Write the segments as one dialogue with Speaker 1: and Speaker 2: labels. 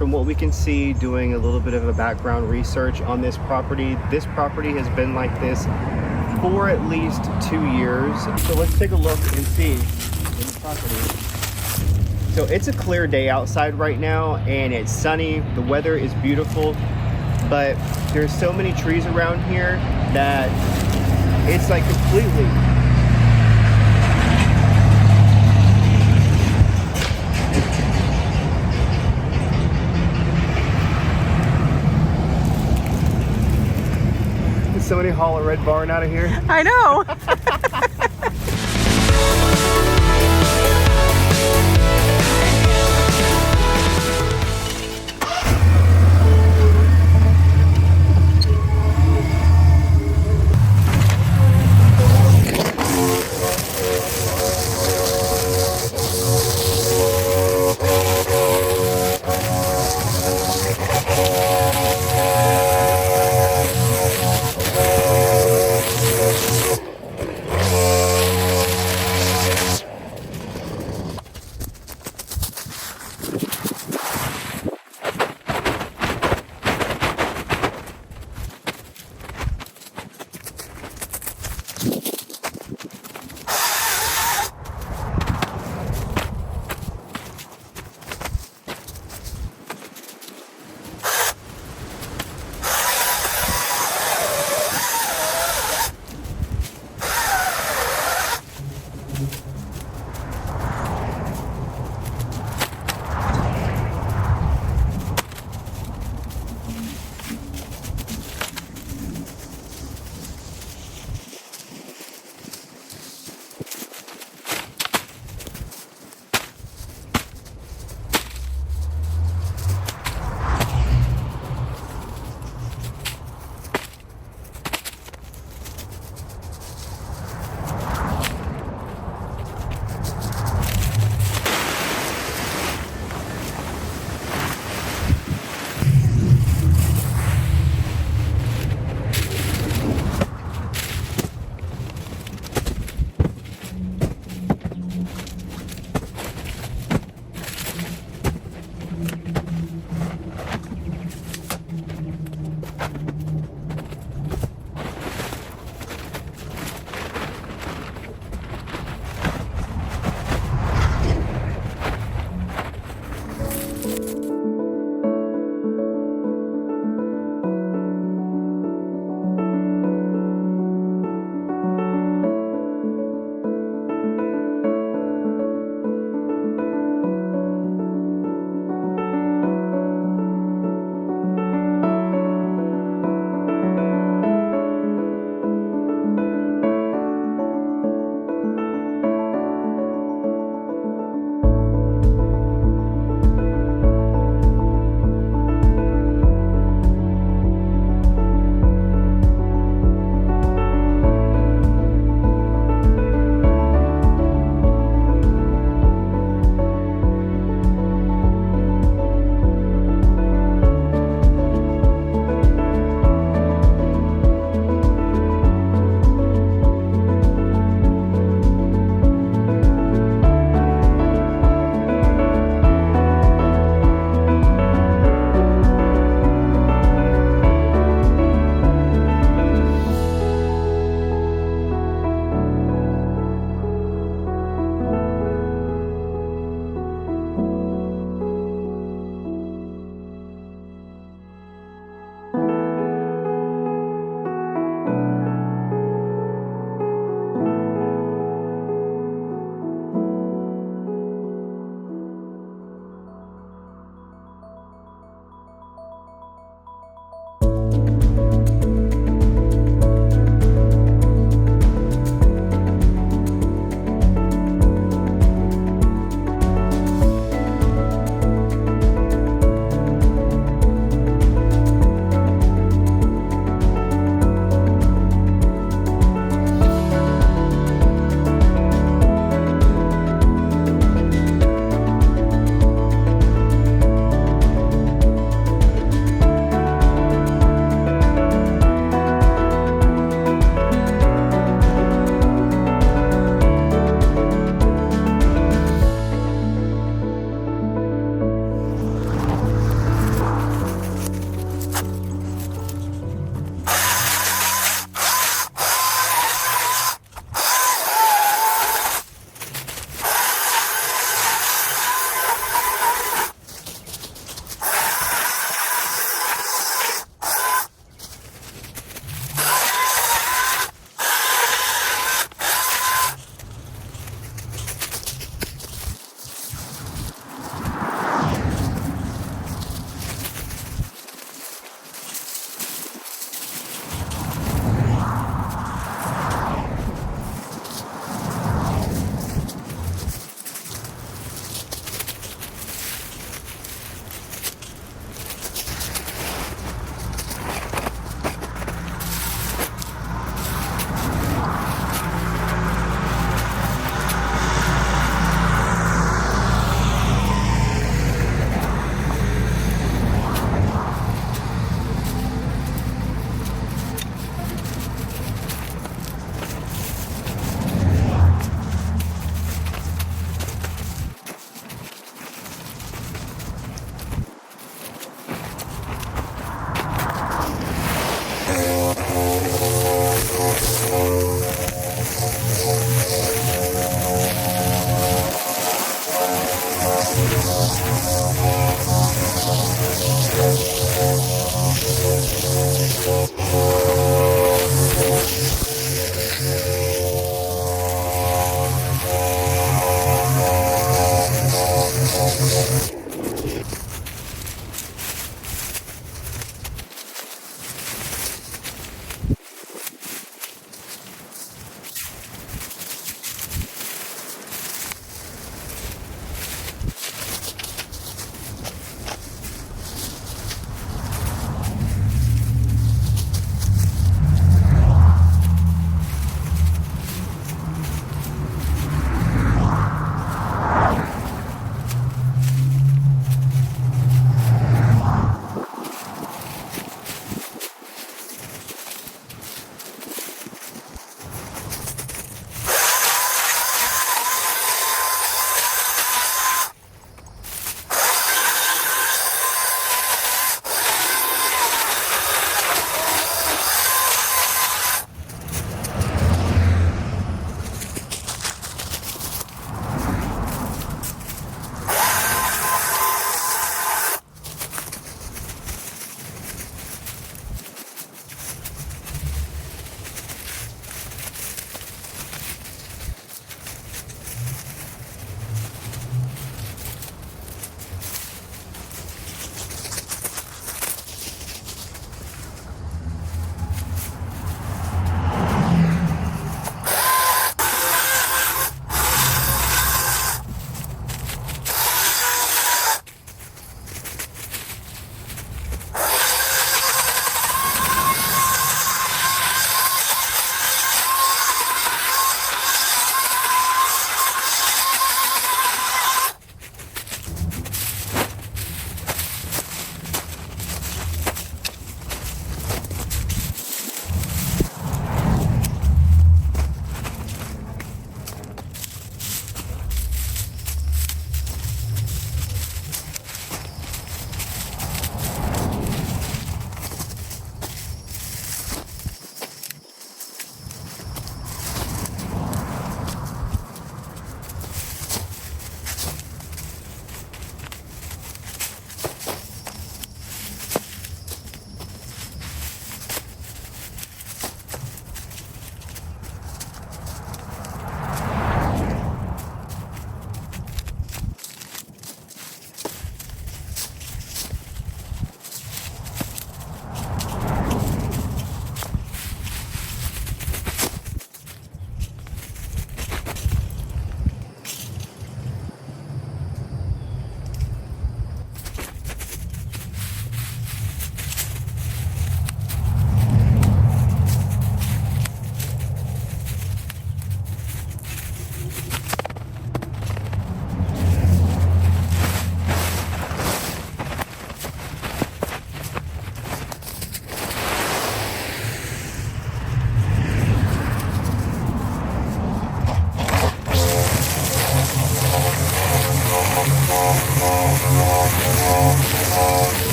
Speaker 1: from what we can see, doing a little bit of a background research on this property has been like this for at least 2 years. So let's take a look and see in the property. So it's a clear day outside right now, and it's sunny. The weather is beautiful, but there's so many trees around here that it's like completely. Did somebody haul a red barn out of here?
Speaker 2: I know.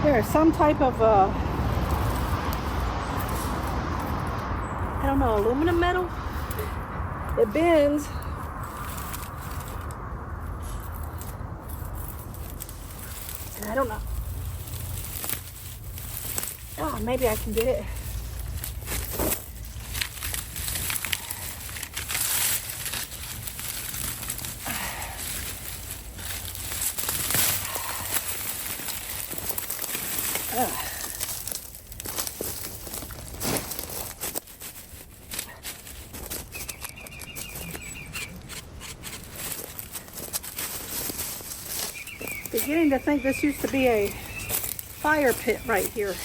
Speaker 2: There's some type of I don't know, aluminum metal. It bends. And I don't know. Oh, maybe I can get it. Beginning to think this used to be a fire pit right here.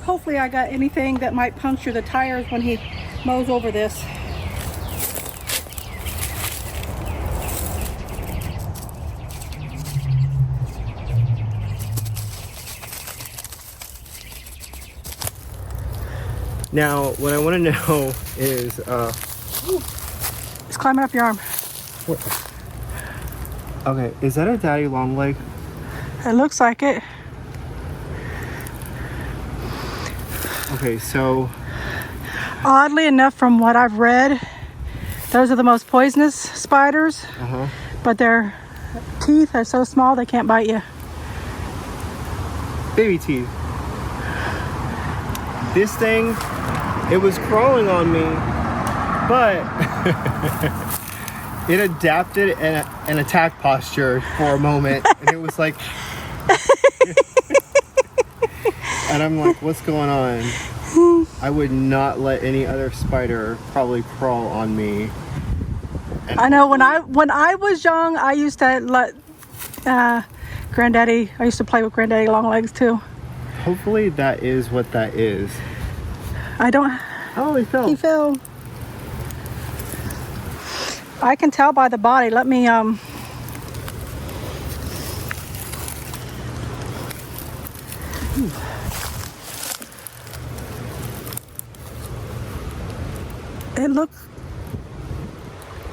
Speaker 2: Hopefully I got anything that might puncture the tires when he mows over this.
Speaker 1: Now, what I want to know is,
Speaker 2: It's climbing up your arm.
Speaker 1: what? Okay, is that a daddy long leg?
Speaker 2: It looks like it.
Speaker 1: Okay, so
Speaker 2: Oddly enough, from what I've read, those are the most poisonous spiders, but their teeth are so small they can't bite you.
Speaker 1: baby teeth. This thing, it was crawling on me, but it adapted an attack posture for a moment, and it was like, And I'm like, what's going on? I would not let any other spider probably crawl on me. And
Speaker 2: I know when I was young, I used to let Granddaddy. I used to play with Granddaddy Longlegs too.
Speaker 1: hopefully that is what that is.
Speaker 2: I don't.
Speaker 1: Oh, he fell.
Speaker 2: He fell. I can tell by the body. Let me It looks.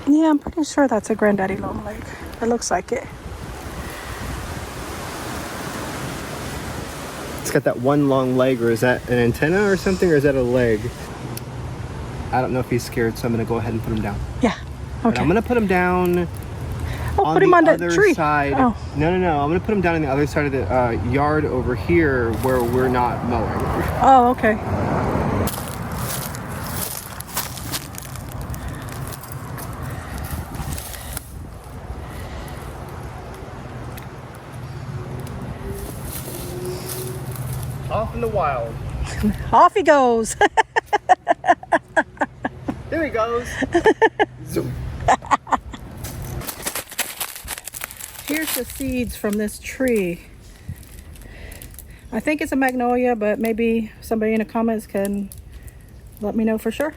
Speaker 2: Yeah, I'm pretty sure that's a Granddaddy Longleg. It looks like it.
Speaker 1: It's got that one long leg, or is that an antenna or something, or is that a leg? I don't know if he's scared, so I'm going to go ahead and put him down.
Speaker 2: Yeah.
Speaker 1: But
Speaker 2: Okay.
Speaker 1: I'm going to put him down on
Speaker 2: put him
Speaker 1: the
Speaker 2: on the
Speaker 1: other
Speaker 2: tree.
Speaker 1: side.
Speaker 2: Oh.
Speaker 1: No. I'm going to put him down on the other side of the yard over here where we're not mowing.
Speaker 2: Oh, okay.
Speaker 1: Off in the wild.
Speaker 2: Off he goes.
Speaker 1: There he goes. Zoom.
Speaker 2: Here's the seeds from this tree. I think it's a magnolia, but maybe somebody in the comments can let me know for sure.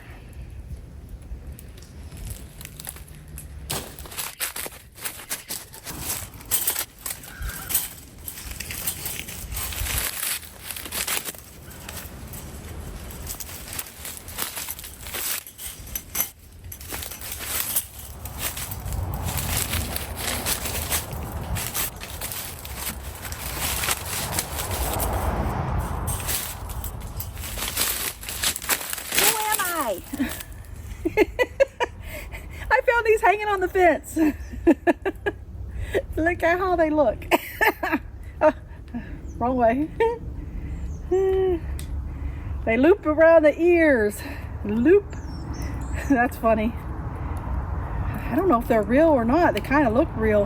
Speaker 2: I found these hanging on the fence. Look at how they look. Oh, wrong way. They loop around the ears. Loop. That's funny. I don't know if they're real or not. They kind of look real.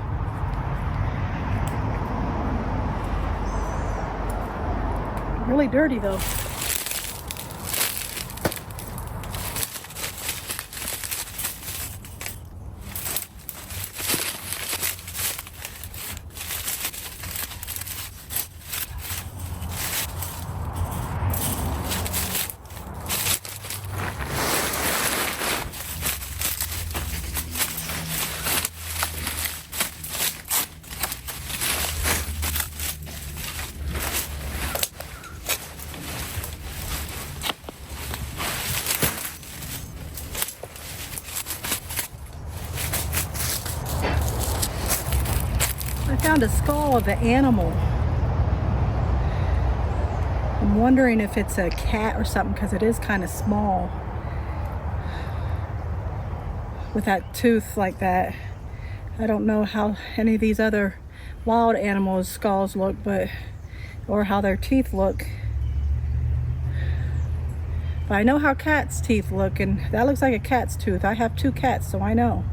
Speaker 2: Really dirty though. I found a skull of an animal. I'm wondering if it's a cat or something because it is kind of small. With that tooth like that. I don't know how any of these other wild animals' skulls look, but or how their teeth look. But I know how cats' teeth look, and that looks like a cat's tooth. I have 2 cats, so I know.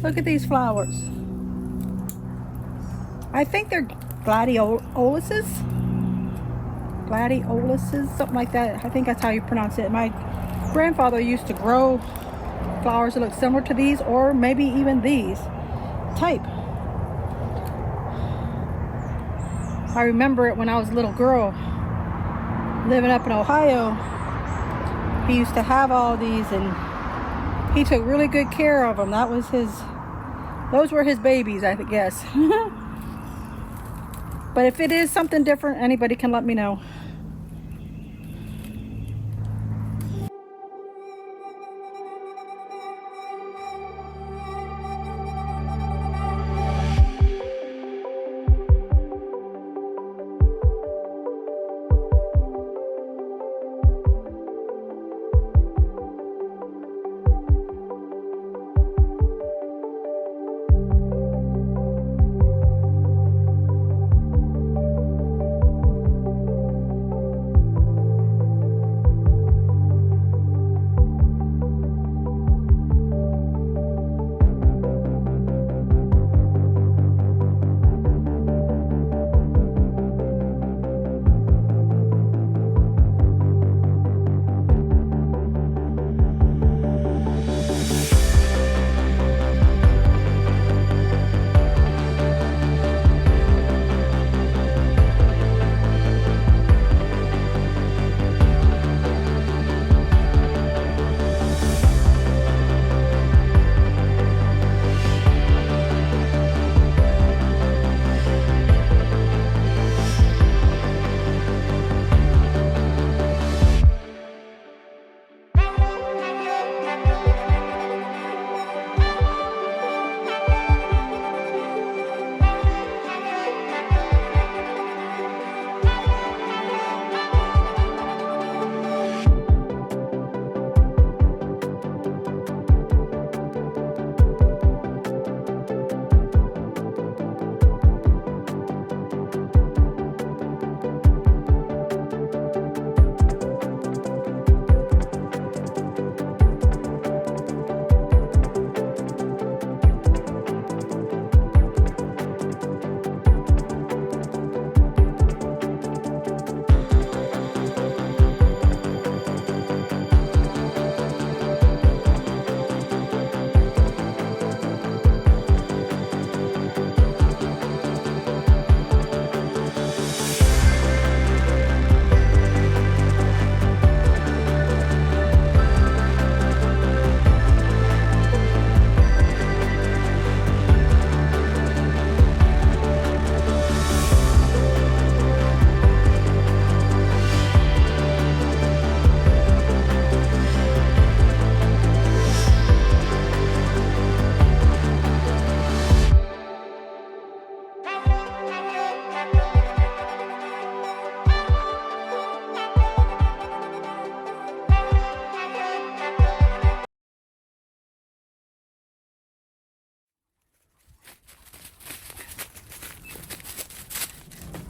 Speaker 2: Look at these flowers. I think they're gladioluses. Gladioluses, something like that. I think that's how you pronounce it. My grandfather used to grow flowers that look similar to these, or maybe even these type. I remember it when I was a little girl living up in Ohio. He used to have all these, and he took really good care of them. That was his, those were his babies, I guess. But if it is something different, anybody can let me know.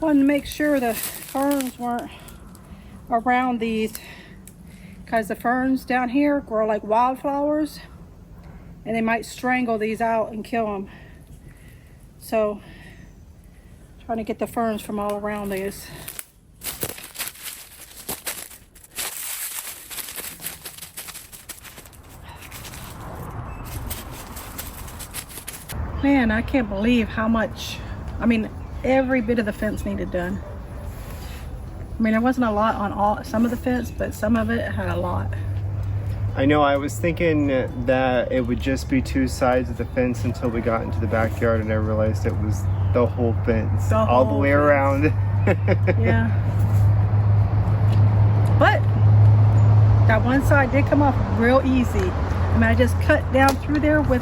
Speaker 2: Wanted to make sure the ferns weren't around these, because the ferns down here grow like wildflowers and they might strangle these out and kill them. So trying to get the ferns from all around these. Man, I can't believe how much, I mean, every bit of the fence needed done. I mean, there wasn't a lot on some of the fence, but some of it had a lot.
Speaker 1: I know, I was thinking that it would just be two sides of the fence until we got into the backyard, and I realized it was the whole fence, all the way around.
Speaker 2: Yeah. But that one side did come off real easy. I mean, I just cut down through there with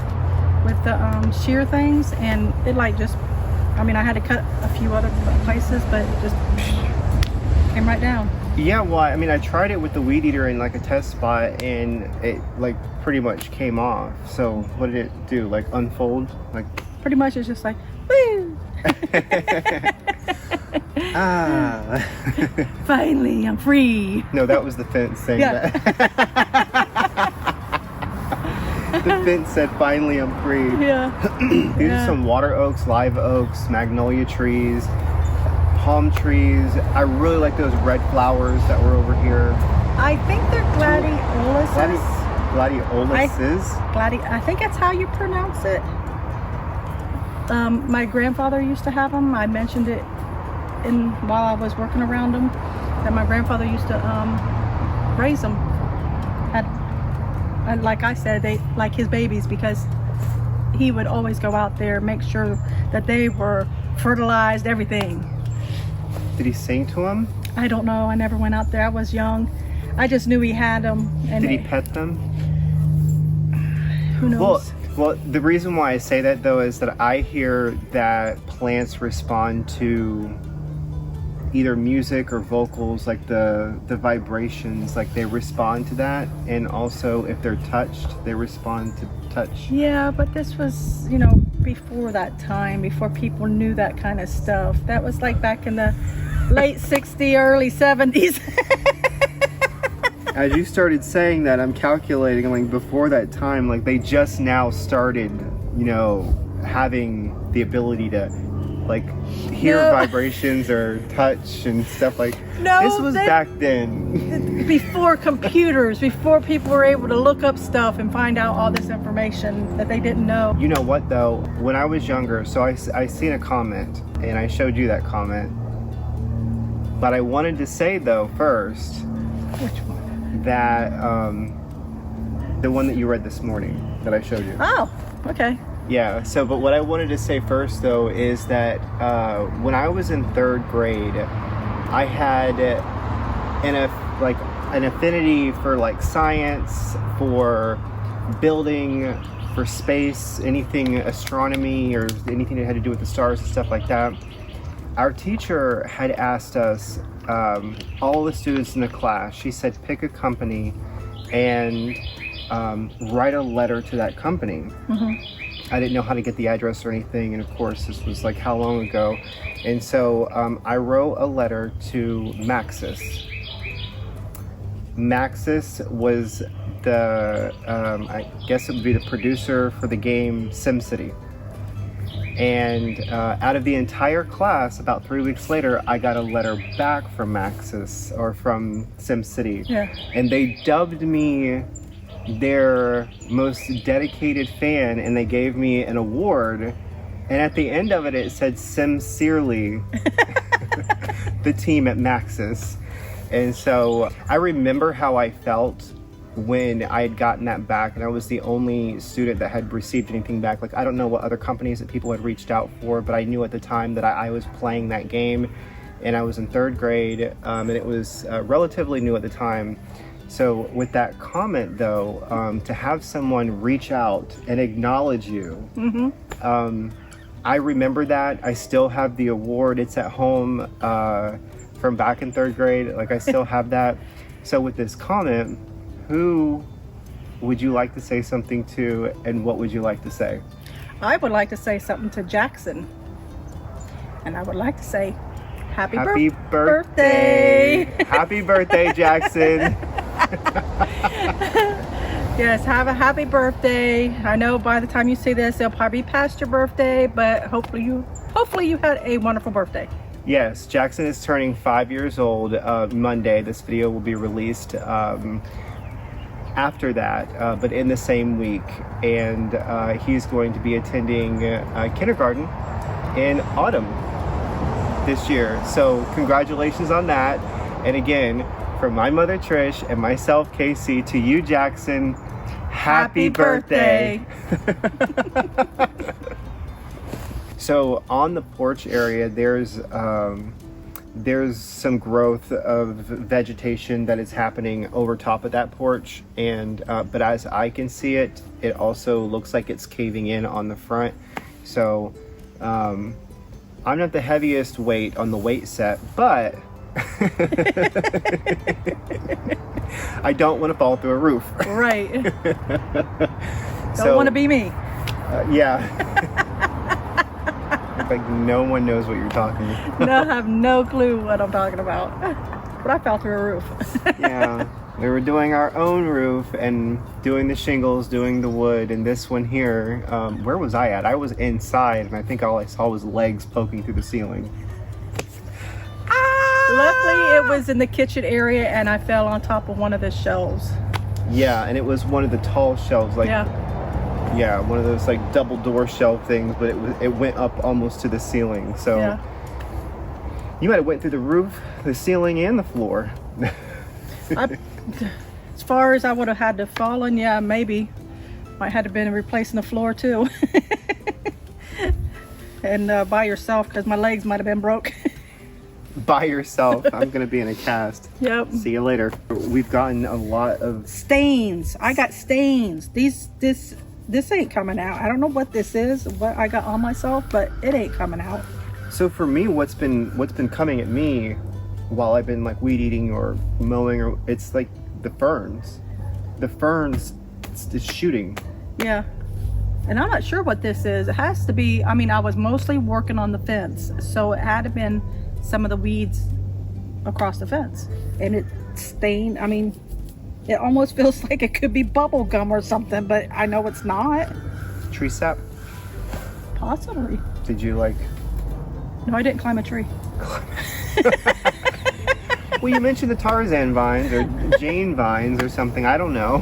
Speaker 2: the shear things, and it like just, I mean, I had to cut a few other places, but it just came right down.
Speaker 1: Yeah, well, I mean, I tried it with the weed eater in like a test spot, and it like pretty much came off. So what did it do? Like unfold? Like
Speaker 2: pretty much it's just like, woo!
Speaker 1: Ah.
Speaker 2: Finally, I'm free.
Speaker 1: No, that was the fence saying that. The fence said, "Finally, I'm free."
Speaker 2: Yeah.
Speaker 1: These are some water oaks, live oaks, magnolia trees, palm trees. I really like those red flowers that were over here.
Speaker 2: I think they're gladioluses.
Speaker 1: Gladioluses.
Speaker 2: I think that's how you pronounce it. My grandfather used to have them. I mentioned it while I was working around them, that my grandfather used to raise them. And like I said, they like his babies, because he would always go out there, make sure that they were fertilized, everything.
Speaker 1: Did he sing to them?
Speaker 2: I don't know. I never went out there. I was young. I just knew he had them. And
Speaker 1: did he pet them?
Speaker 2: Who knows?
Speaker 1: Well, the reason why I say that though is that I hear that plants respond to either music or vocals, like the vibrations, like they respond to that, and also if they're touched, they respond to touch.
Speaker 2: Yeah, but this was, before that time, before people knew that kind of stuff. That was like back in the late 60s, early 70s.
Speaker 1: As you started saying that, I'm calculating, like before that time, like they just now started, having the ability to like hear vibrations or touch and stuff like.
Speaker 2: No,
Speaker 1: this was back then.
Speaker 2: Before computers, before people were able to look up stuff and find out all this information that they didn't know.
Speaker 1: You know what though? When I was younger, so I seen a comment and I showed you that comment. But I wanted to say though first.
Speaker 2: Which one?
Speaker 1: That the one that you read this morning that I showed you.
Speaker 2: Oh, okay.
Speaker 1: Yeah, so but what I wanted to say first though is that when I was in 3rd grade, I had an affinity for like science, for building, for space, anything astronomy or anything that had to do with the stars and stuff like that. Our teacher had asked us, all the students in the class, she said pick a company and write a letter to that company. Mm-hmm. I didn't know how to get the address or anything, and of course this was like how long ago, and so I wrote a letter to Maxis. Maxis was the I guess it would be the producer for the game SimCity. And out of the entire class, about 3 weeks later, I got a letter back from Maxis, or from SimCity.
Speaker 2: Yeah.
Speaker 1: And they dubbed me their most dedicated fan, and they gave me an award. And at the end of it, it said sincerely, the team at Maxis. And so I remember how I felt when I had gotten that back, and I was the only student that had received anything back. Like, I don't know what other companies that people had reached out for, but I knew at the time that I was playing that game, and I was in 3rd grade, and it was relatively new at the time. So with that comment though, to have someone reach out and acknowledge you, mm-hmm. I remember that. I still have the award. It's at home from back in 3rd grade. Like, I still have that. So with this comment, who would you like to say something to, and what would you like to say?
Speaker 2: I would like to say something to Jackson. And I would like to say, happy birthday!
Speaker 1: Happy birthday, Jackson!
Speaker 2: Yes, have a happy birthday. I know by the time you see this, it'll probably be past your birthday, but hopefully you had a wonderful birthday.
Speaker 1: Yes, Jackson is turning 5 years old Monday. This video will be released after that, but in the same week, and he's going to be attending kindergarten in autumn this year. So congratulations on that. And again, from my mother Trish and myself Casey, to you Jackson, happy birthday. So on the porch area, there's some growth of vegetation that is happening over top of that porch, and but as I can see it, it also looks like it's caving in on the front. So I'm not the heaviest weight on the weight set, but I don't want to fall through a roof.
Speaker 2: Right. Don't want to be me.
Speaker 1: Yeah. Like no one knows what you're talking about.
Speaker 2: No, I have no clue what I'm talking about. But I fell through a roof.
Speaker 1: Yeah. We were doing our own roof and doing the shingles, doing the wood, and this one here, where was I at? I was inside, and I think all I saw was legs poking through the ceiling.
Speaker 2: Luckily, it was in the kitchen area, and I fell on top of one of the shelves.
Speaker 1: Yeah, and it was one of the tall shelves, like yeah, one of those like double door shelf things, but it went up almost to the ceiling. So
Speaker 2: Yeah.
Speaker 1: you might have went through the roof, the ceiling, and the floor.
Speaker 2: As far as I would have had to fallen, yeah, maybe. Might have been replacing the floor too. And by yourself, because my legs might have been broke.
Speaker 1: By yourself. I'm gonna be in a cast.
Speaker 2: Yep.
Speaker 1: See you later. We've gotten a lot of
Speaker 2: Stains. I got stains. This ain't coming out. I don't know what this is, what I got on myself, but it ain't coming out.
Speaker 1: So for me, what's been coming at me while I've been like weed eating or mowing, or it's like the ferns. The ferns is shooting.
Speaker 2: Yeah. And I'm not sure what this is. It has to be, I mean, I was mostly working on the fence, so it had to been some of the weeds across the fence. And it stained, I mean, it almost feels like it could be bubble gum or something, but I know it's not.
Speaker 1: Tree sap.
Speaker 2: Possibly.
Speaker 1: Did you like?
Speaker 2: No, I didn't climb a tree.
Speaker 1: Well, you mentioned the Tarzan vines or Jane vines or something. I don't know.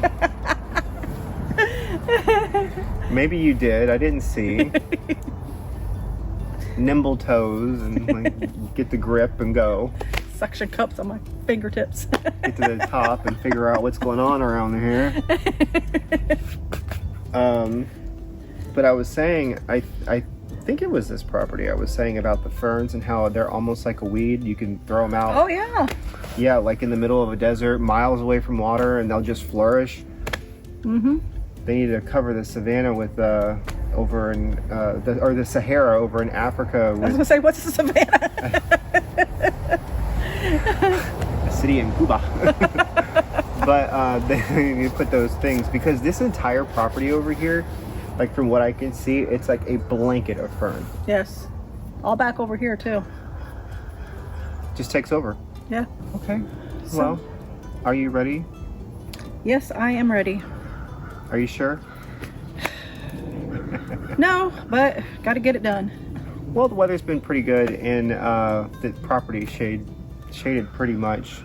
Speaker 1: Maybe you did. I didn't see. Nimble toes and like, get the grip and go.
Speaker 2: Suction cups on my fingertips.
Speaker 1: Get to the top and figure out what's going on around here. But I was saying, I think it was this property. I was saying about the ferns and how they're almost like a weed. You can throw them out.
Speaker 2: Oh yeah.
Speaker 1: Yeah, like in the middle of a desert, miles away from water, and they'll just flourish.
Speaker 2: Mm-hmm.
Speaker 1: They need to cover the savannah with over in the Sahara over in Africa.
Speaker 2: I was
Speaker 1: With
Speaker 2: gonna say, what's the savannah?
Speaker 1: a city in Cuba. But they need to put those things because this entire property over here, like from what I can see, it's like a blanket of fern.
Speaker 2: Yes. All back over here too.
Speaker 1: Just takes over.
Speaker 2: Yeah.
Speaker 1: Okay. Well, are you ready?
Speaker 2: Yes, I am ready.
Speaker 1: Are you sure?
Speaker 2: No, but got to get it done.
Speaker 1: Well, the weather's been pretty good, and the property shaded pretty much,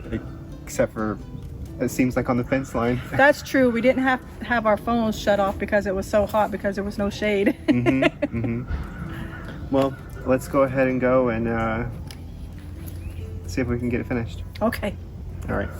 Speaker 1: except for it seems like on the fence line.
Speaker 2: That's true. We didn't have our phones shut off because it was so hot because there was no shade.
Speaker 1: Well, let's go ahead and go and see if we can get it finished.
Speaker 2: Okay.
Speaker 1: All right.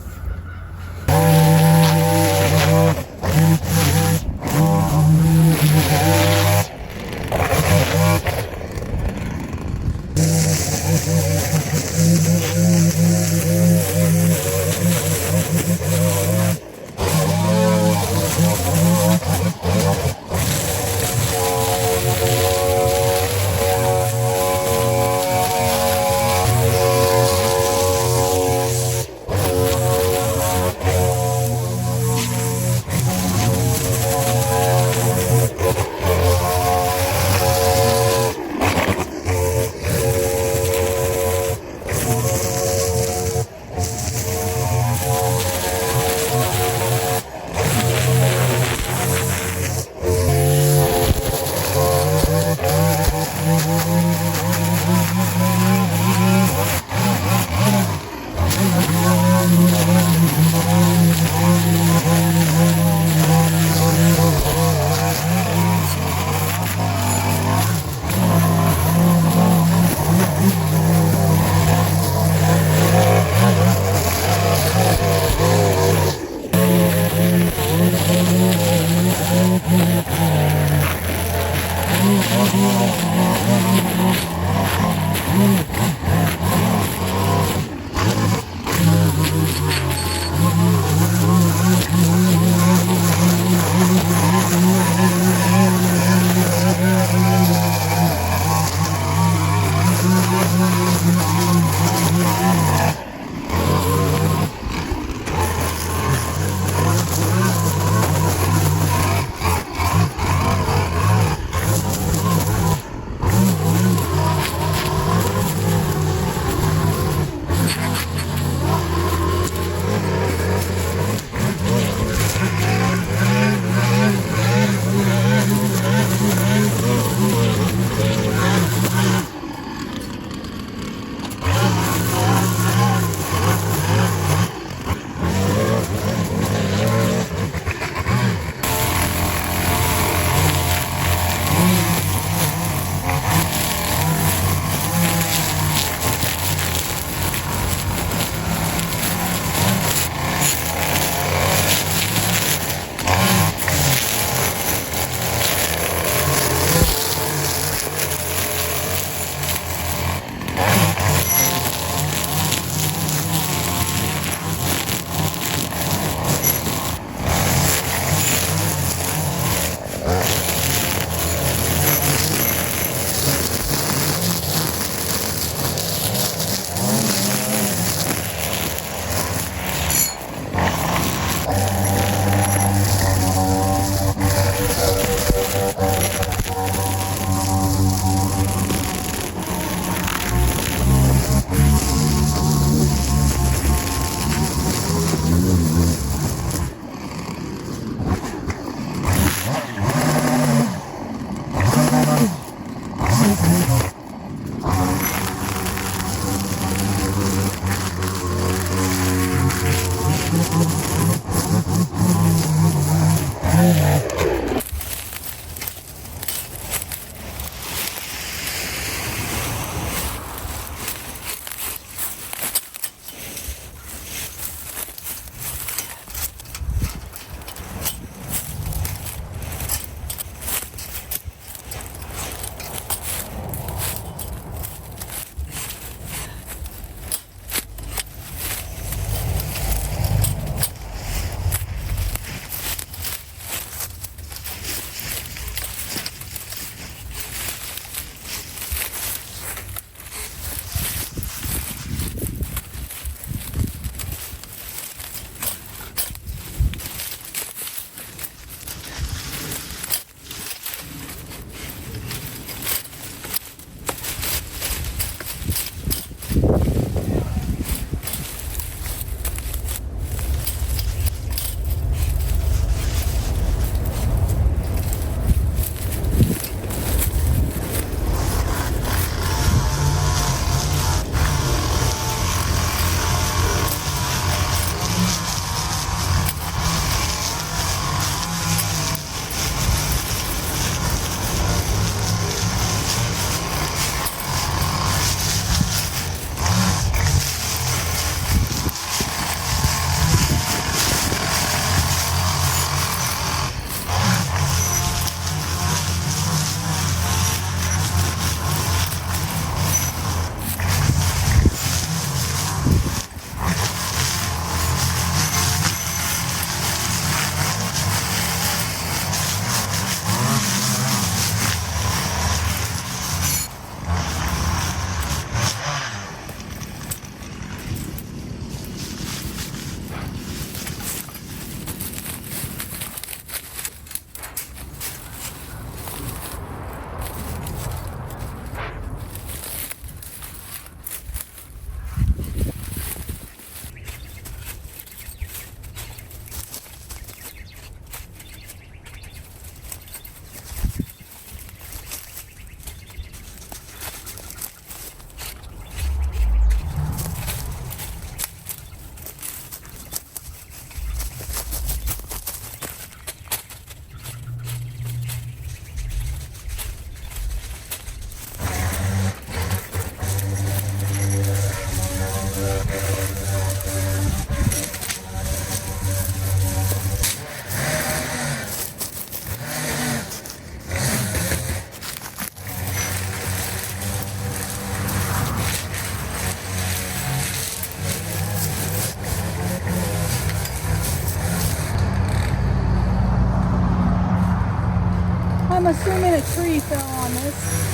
Speaker 2: I'm assuming a tree fell on this.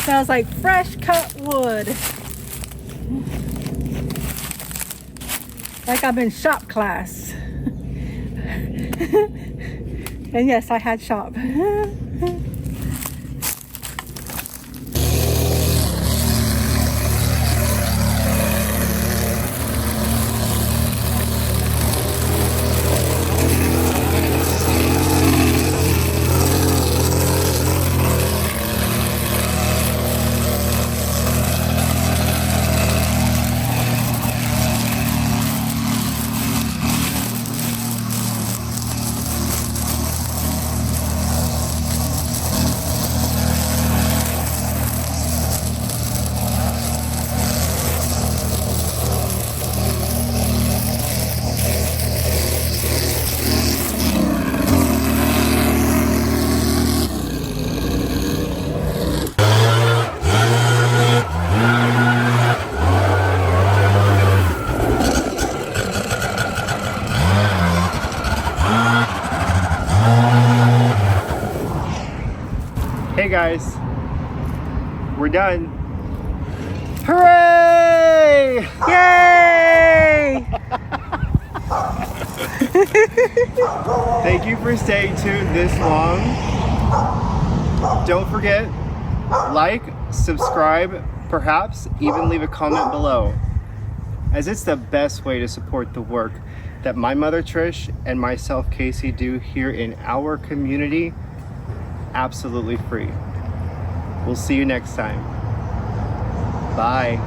Speaker 2: Smells like fresh cut wood. Like I'm in shop class. And yes, I had shop.
Speaker 1: Hey guys, we're done. Hooray!
Speaker 2: Yay!
Speaker 1: Thank you for staying tuned this long. Don't forget, like, subscribe, perhaps even leave a comment below, as it's the best way to support the work that my mother Trish and myself Casey do here in our community, absolutely free. We'll see you next time. Bye.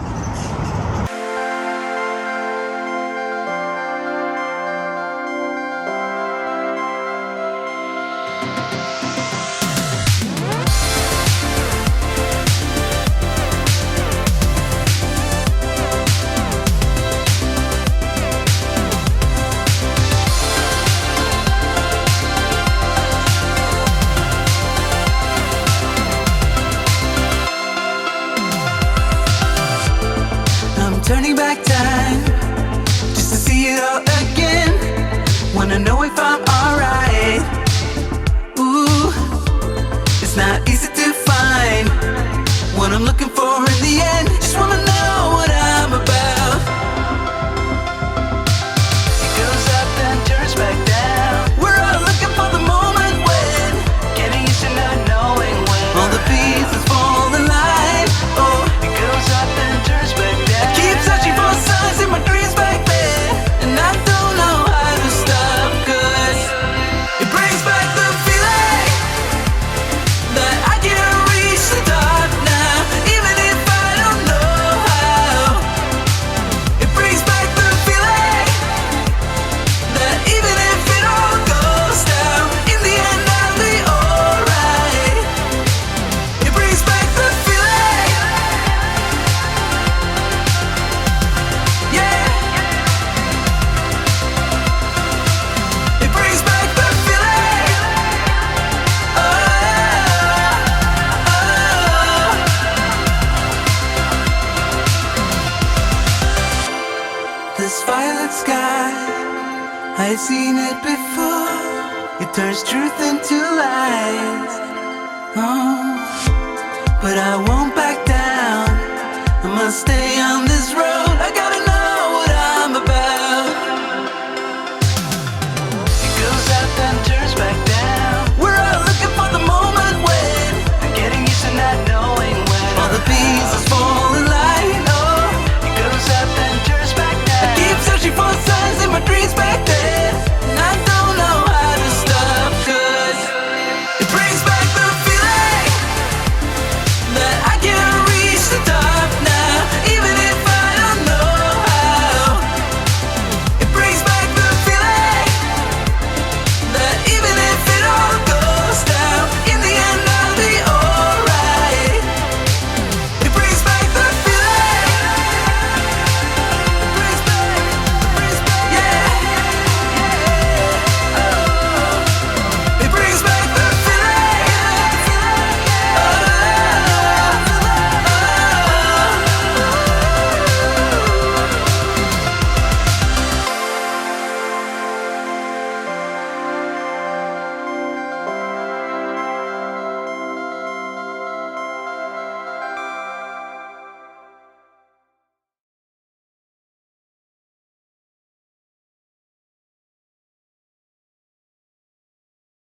Speaker 3: I've seen it before. It turns truth into lies. Oh, but I won't back down. I must stay